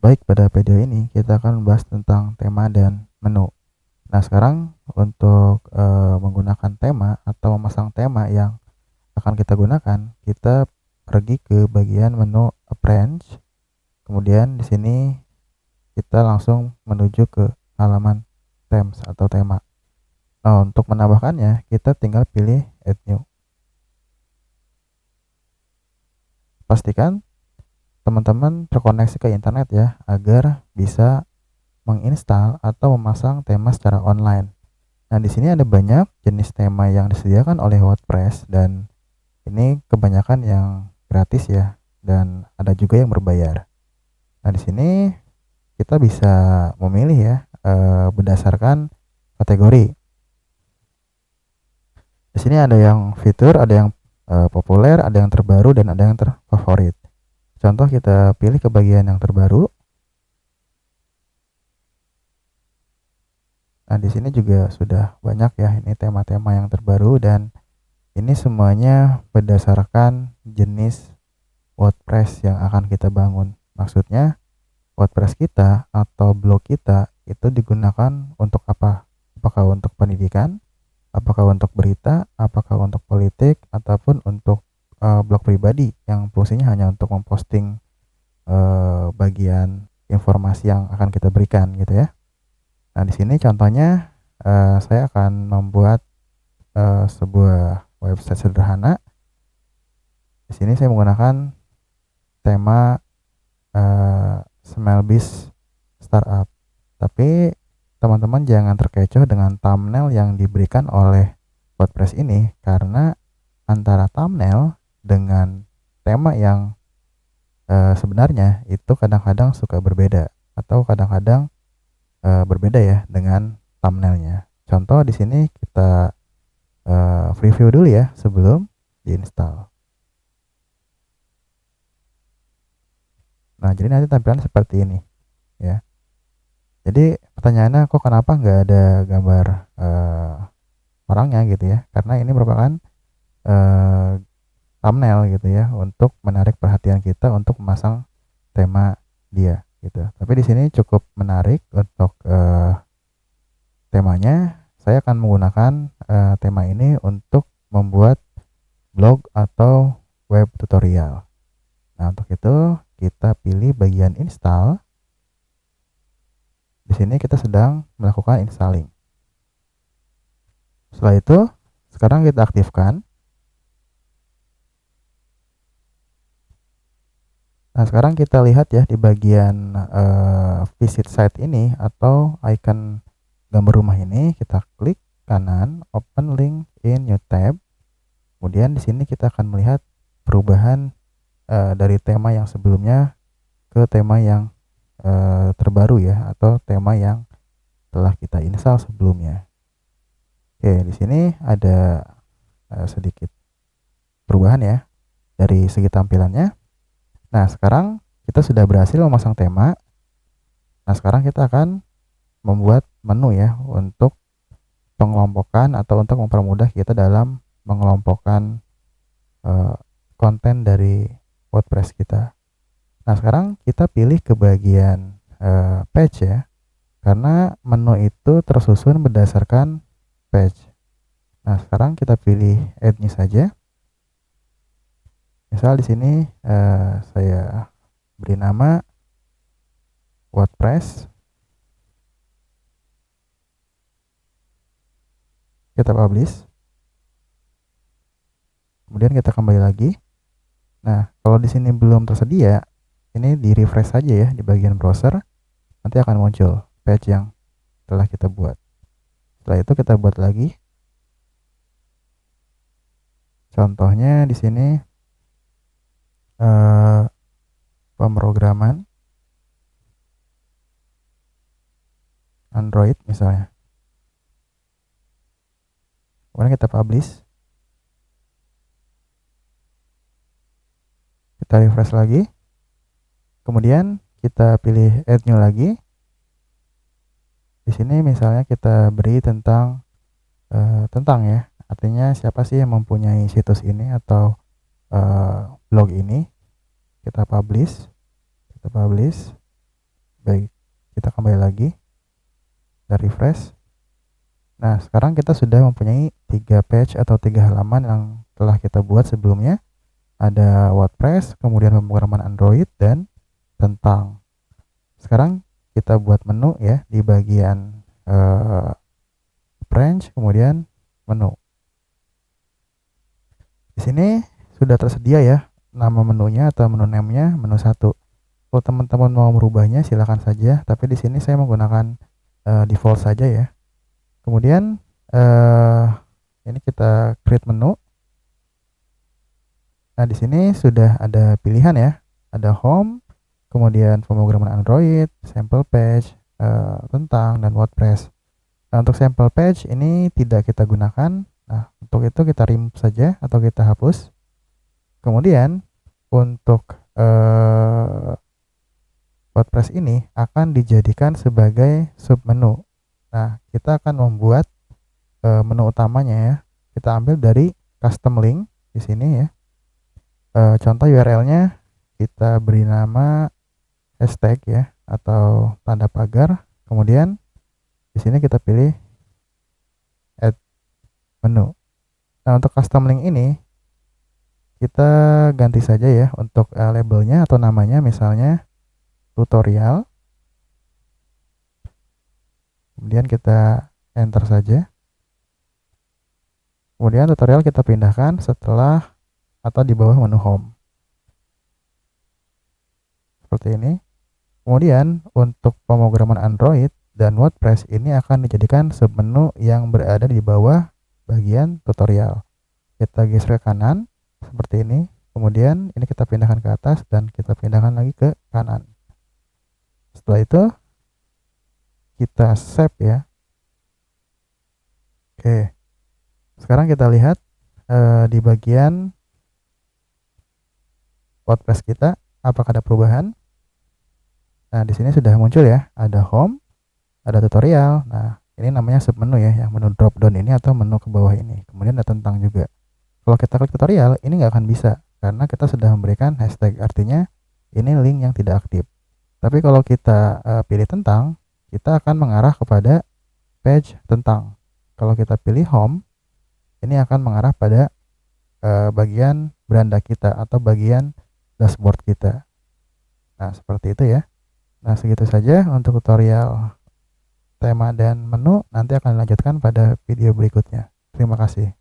Baik, pada video ini kita akan membahas tentang tema dan menu. Nah, sekarang untuk menggunakan tema atau memasang tema yang akan kita gunakan, kita pergi ke bagian menu Arrange. Kemudian di sini kita langsung menuju ke halaman Themes atau tema. Nah, untuk menambahkannya, kita tinggal pilih Add New. Pastikan teman-teman terkoneksi ke internet ya, agar bisa menginstal atau memasang tema secara online. Nah, di sini ada banyak jenis tema yang disediakan oleh WordPress dan ini kebanyakan yang gratis ya, dan ada juga yang berbayar. Nah, di sini kita bisa memilih ya berdasarkan kategori. Di sini ada yang fitur, ada yang populer, ada yang terbaru, dan ada yang terfavorit. Contoh, kita pilih ke bagian yang terbaru. Nah, di sini juga sudah banyak ya ini tema-tema yang terbaru, dan ini semuanya berdasarkan jenis WordPress yang akan kita bangun. Maksudnya WordPress kita atau blog kita itu digunakan untuk apa? Apakah untuk pendidikan, apakah untuk berita, apakah untuk politik, ataupun untuk blog pribadi yang fungsinya hanya untuk memposting bagian informasi yang akan kita berikan gitu ya. Nah, di sini contohnya saya akan membuat sebuah website sederhana. Di sini saya menggunakan tema Smellbiz Startup. Tapi teman-teman jangan terkecoh dengan thumbnail yang diberikan oleh WordPress ini, karena antara thumbnail dengan tema yang sebenarnya itu kadang-kadang suka berbeda, atau kadang-kadang berbeda ya dengan thumbnailnya. Contoh di sini kita preview dulu ya sebelum diinstal. Nah, jadi nanti tampilan seperti ini ya. Jadi pertanyaannya, kok kenapa nggak ada gambar orangnya gitu ya? Karena ini merupakan thumbnail gitu ya, untuk menarik perhatian kita untuk memasang tema dia gitu. Tapi di sini cukup menarik untuk temanya. Saya akan menggunakan tema ini untuk membuat blog atau web tutorial. Nah, untuk itu kita pilih bagian install. Di sini kita sedang melakukan installing. Setelah itu, sekarang kita aktifkan. Nah, sekarang kita lihat ya di bagian visit site ini atau icon gambar rumah ini, kita klik kanan, open link in new tab. Kemudian di sini kita akan melihat perubahan dari tema yang sebelumnya ke tema yang terbaru ya, atau tema yang telah kita install sebelumnya. Oke, di sini ada sedikit perubahan ya dari segi tampilannya. Nah, sekarang kita sudah berhasil memasang tema. Nah, sekarang kita akan membuat menu ya untuk pengelompokan atau untuk mempermudah kita dalam mengelompokkan konten dari WordPress kita. Nah, sekarang kita pilih ke bagian page ya, karena menu itu tersusun berdasarkan page. Nah, sekarang kita pilih add new saja. Misal di sini saya beri nama WordPress. Kita publish. Kemudian kita kembali lagi. Nah, kalau di sini belum tersedia, ini di refresh saja ya di bagian browser. Nanti akan muncul page yang telah kita buat. Setelah itu kita buat lagi. Contohnya di sini pemrograman Android misalnya. Kemudian kita publish. Kita refresh lagi. Kemudian kita pilih add new lagi. Di sini misalnya kita beri tentang ya, artinya siapa sih yang mempunyai situs ini atau blog ini. Kita publish. Baik, kita kembali lagi dan refresh. Nah, sekarang kita sudah mempunyai 3 page atau 3 halaman yang telah kita buat sebelumnya. Ada WordPress, kemudian pemrograman Android, dan tentang. Sekarang kita buat menu ya di bagian branch, kemudian menu. Di sini sudah tersedia ya nama menunya atau menu name-nya menu 1. Kalau teman-teman mau merubahnya silahkan saja, tapi di sini saya menggunakan default saja ya. Kemudian ini kita create menu. Nah, di sini sudah ada pilihan ya. Ada home, kemudian pemrograman Android, sample page, tentang, dan WordPress. Nah, untuk sample page ini tidak kita gunakan. Nah, untuk itu kita remove saja atau kita hapus. Kemudian untuk WordPress ini akan dijadikan sebagai submenu. Nah, kita akan membuat menu utamanya ya. Kita ambil dari custom link di sini ya. Contoh URL-nya kita beri nama hashtag ya atau tanda pagar. Kemudian di sini kita pilih add menu. Nah, untuk custom link ini kita ganti saja ya untuk labelnya atau namanya, misalnya tutorial. Kemudian kita enter saja. Kemudian tutorial kita pindahkan setelah atau di bawah menu home. Seperti ini. Kemudian untuk pemrograman Android dan WordPress ini akan dijadikan submenu yang berada di bawah bagian tutorial. Kita geser ke kanan seperti ini. Kemudian ini kita pindahkan ke atas dan kita pindahkan lagi ke kanan. Setelah itu kita save ya. Oke. Sekarang kita lihat di bagian WordPress kita apakah ada perubahan. Nah, di sini sudah muncul ya, ada home, ada tutorial. Nah, ini namanya submenu ya, yang menu drop down ini atau menu ke bawah ini. Kemudian ada tentang juga. Kalau kita klik tutorial, ini nggak akan bisa karena kita sudah memberikan hashtag, artinya ini link yang tidak aktif. Tapi kalau kita pilih tentang, kita akan mengarah kepada page tentang. Kalau kita pilih home, ini akan mengarah pada bagian beranda kita atau bagian dashboard kita. Nah, seperti itu ya. Nah, segitu saja untuk tutorial tema dan menu. Nanti akan dilanjutkan pada video berikutnya. Terima kasih.